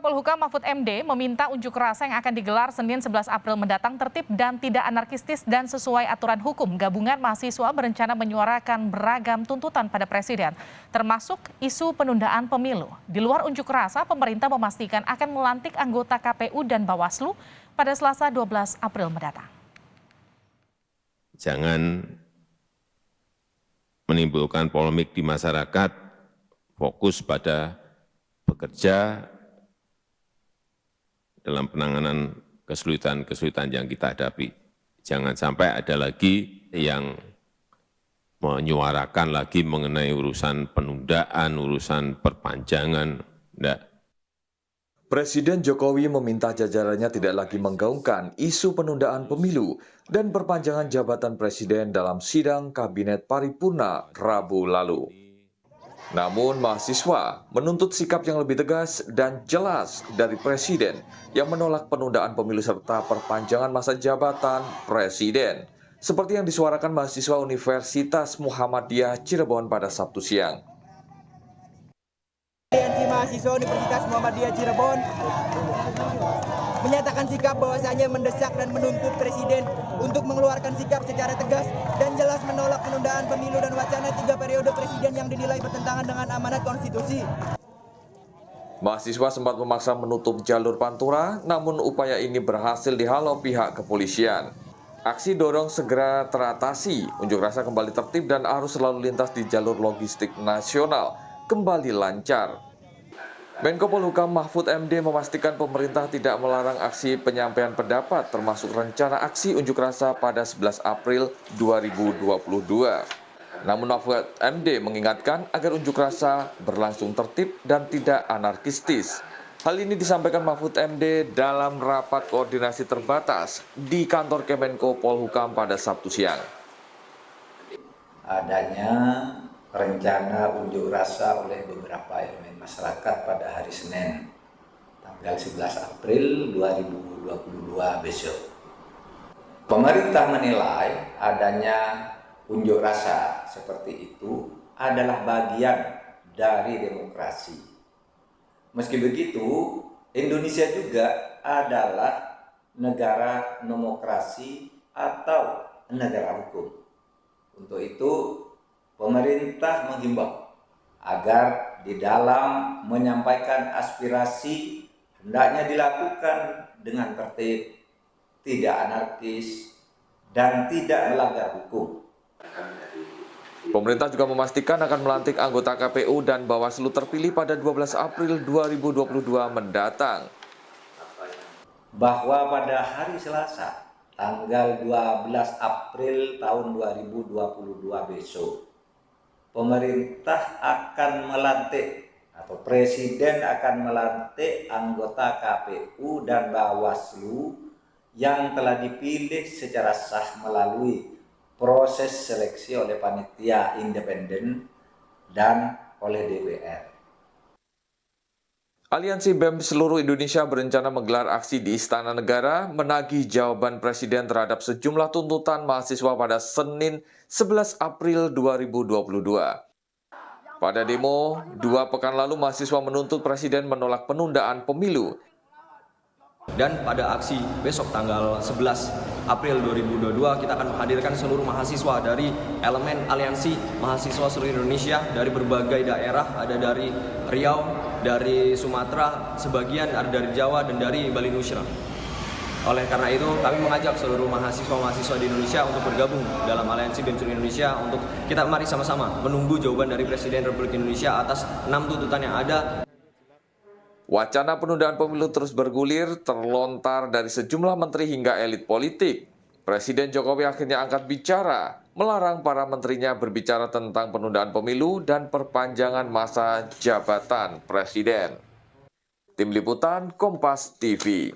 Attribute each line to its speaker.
Speaker 1: Menko Polhukam Mahfud MD meminta unjuk rasa yang akan digelar Senin 11 April mendatang tertib dan tidak anarkistis dan sesuai aturan hukum. Gabungan mahasiswa berencana menyuarakan beragam tuntutan pada Presiden, termasuk isu penundaan pemilu. Di luar unjuk rasa, pemerintah memastikan akan melantik anggota KPU dan Bawaslu pada Selasa 12 April mendatang.
Speaker 2: Jangan menimbulkan polemik di masyarakat, fokus pada bekerja dalam penanganan kesulitan-kesulitan yang kita hadapi. Jangan sampai ada lagi yang menyuarakan lagi mengenai urusan penundaan, urusan perpanjangan. Tidak.
Speaker 3: Presiden Jokowi meminta jajarannya tidak lagi menggaungkan isu penundaan pemilu dan perpanjangan jabatan presiden dalam sidang Kabinet Paripurna Rabu lalu. Namun mahasiswa menuntut sikap yang lebih tegas dan jelas dari Presiden yang menolak penundaan pemilu serta perpanjangan masa jabatan Presiden, seperti yang disuarakan mahasiswa Universitas Muhammadiyah Cirebon pada Sabtu siang.
Speaker 4: Aliansi Mahasiswa Universitas Muhammadiyah Cirebon menyatakan sikap bahwasanya mendesak dan menuntut Presiden untuk mengeluarkan sikap secara tegas dan jelas menolak penundaan pemilu dan wacana 3 periode Presiden yang dinilai bertentangan dengan amanat konstitusi.
Speaker 3: Mahasiswa sempat memaksa menutup jalur Pantura, namun upaya ini berhasil dihalau pihak kepolisian. Aksi dorong segera teratasi, unjuk rasa kembali tertib dan arus lalu lintas di jalur logistik nasional kembali lancar. Menko Polhukam Mahfud MD memastikan pemerintah tidak melarang aksi penyampaian pendapat termasuk rencana aksi unjuk rasa pada 11 April 2022. Namun Mahfud MD mengingatkan agar unjuk rasa berlangsung tertib dan tidak anarkistis. Hal ini disampaikan Mahfud MD dalam rapat koordinasi terbatas di kantor Kemenko Polhukam pada Sabtu siang.
Speaker 5: Adanya rencana unjuk rasa oleh beberapa elemen masyarakat pada hari Senin, tanggal 11 April 2022 besok. Pemerintah menilai adanya unjuk rasa seperti itu adalah bagian dari demokrasi. Meski begitu, Indonesia juga adalah negara demokrasi atau negara hukum. Untuk itu, pemerintah menghimbau agar di dalam menyampaikan aspirasi hendaknya dilakukan dengan tertib, tidak anarkis, dan tidak melanggar hukum.
Speaker 3: Pemerintah juga memastikan akan melantik anggota KPU dan Bawaslu terpilih pada 12 April 2022 mendatang.
Speaker 5: Bahwa pada hari Selasa, tanggal 12 April tahun 2022 besok, pemerintah akan melantik atau Presiden akan melantik anggota KPU dan Bawaslu yang telah dipilih secara sah melalui proses seleksi oleh panitia independen dan oleh DPR.
Speaker 3: Aliansi BEM seluruh Indonesia berencana menggelar aksi di Istana Negara menagih jawaban Presiden terhadap sejumlah tuntutan mahasiswa pada Senin 11 April 2022. Pada demo, 2 pekan lalu mahasiswa menuntut Presiden menolak penundaan pemilu.
Speaker 6: Dan pada aksi besok tanggal 11 April 2022 kita akan menghadirkan seluruh mahasiswa dari elemen aliansi mahasiswa seluruh Indonesia dari berbagai daerah, ada dari Riau, dari Sumatera, sebagian ada dari Jawa dan dari Bali Nusra. Oleh karena itu kami mengajak seluruh mahasiswa-mahasiswa di Indonesia untuk bergabung dalam aliansi BEM seluruh Indonesia untuk kita mari sama-sama menunggu jawaban dari Presiden Republik Indonesia atas 6 tuntutan yang ada.
Speaker 3: Wacana penundaan pemilu terus bergulir, terlontar dari sejumlah menteri hingga elit politik. Presiden Jokowi akhirnya angkat bicara, melarang para menterinya berbicara tentang penundaan pemilu dan perpanjangan masa jabatan presiden. Tim Liputan Kompas TV.